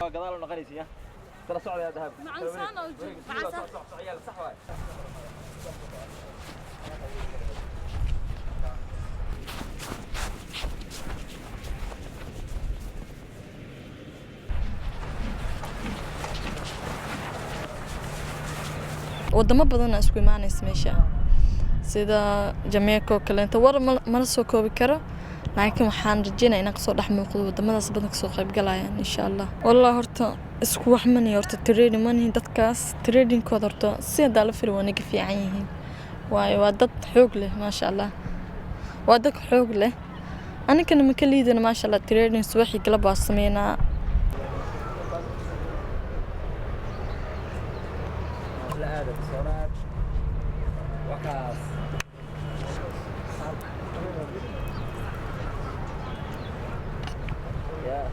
قضاء نقنيسية ترى صعب يا ذهب مع إنسان أو مع صح عيال صح واي wadamo badan isku imaanaysa meesha sida Jamaica kale inta war ma soo koobi karo laakiin waxaan rajaynayaa inaan soo dhex muuqdo wadamadaas badan ka soo qayb galayaan insha Allah wallahi horta isku wax man horta training man dadkaas training kooda horta si dal fil wanaag fiican yihiin waayo waa dad xoog leh ma sha Allah waa dad xoog leh aniga ma ka liidana ma sha Allah training subaxii kala baa sameynaa هذا الصورات وكاس يا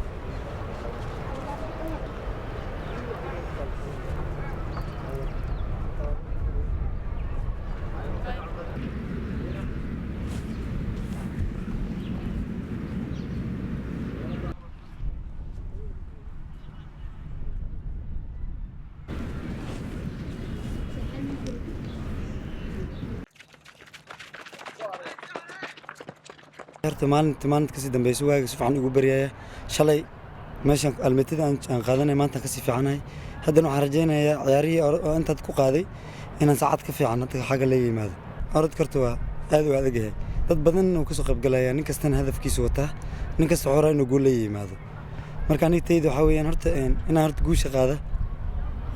horta maalinta kasii dambeysay waaga si fiican ugu bariyay shalay meeshan almeetida aan qaadanay maanta ka sii fiicanahay haddana waxaan rajaynayaa ciyaarihii oo intaad ku qaaday inaan saacad ka fiican hadda xagga la yimaado orod karto waa aad u adag yahay dad badan oo ka soo qayb galaya nin kastana hadafkiisa wataa nin kasta wuxuu rabaa inuu guul la yimaado marka aniga tayda waxa weeyaan horta inaan horta guusha qaada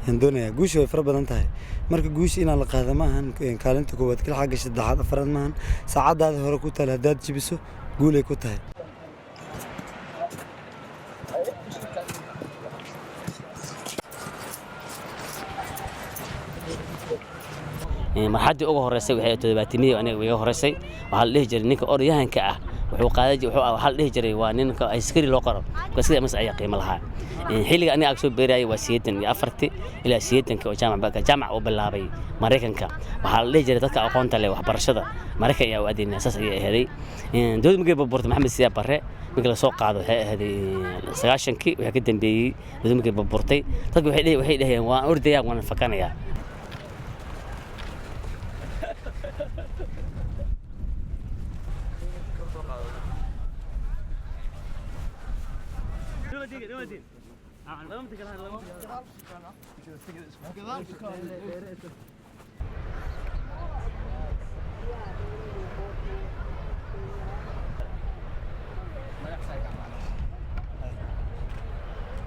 aan doonayaa guusha way fara badan tahay marka guusha inaan la qaado ma ahan kaalinta koowaad kala xagga saddexaad afraad ma ahan saacadaada hore ku taal haddaad jibiso guul ay ku tahay marxadii ugu horeysay waxay toddobaatimiye aniga iga horeysay waxa la dhihi jiray ninka oryahanka ah wuxuu qaaday waxa la dhihi jiray waa ninka askari loo qoro sida mas ay qiimo lahaa xilliga aniga aan soo beerayay waa 84 ilaa 80 oo jaamac oo bilaabay Mareykanka waxa la dhihi jiray dadka aqoonta leh waxbarashada Mareykan ayaa u adeynaa saas ay ahaday dawlad magay burburtay Maxamed Siyaad Barre markii la soo qaado waxay ahaday 90kii waxa ka dambeeyay dawlad magay burburtay dadku waxay dhaheen waan ordayaan waan fakanayaa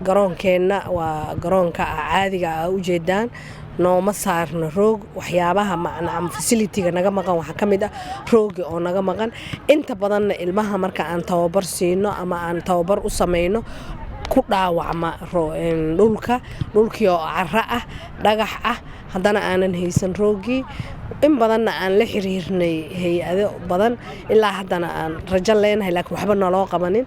garoonkeena waa garoonka caadiga ah u jeedaan nooma saarno roog waxyaabaha macna facility-ga naga maqan waxa kamid ah roogi oo naga maqan inta badan ilmaha marka aan tababar siino ama aan tababar u sameeyno ku dhaawacma dhulkii oo carra ah dhagax ah haddana aanan haysan roogi in badanna aan la xiriirnay hay'ado badan ilaa haddana aan rajo leenahay laakiin waxba naloo qabanin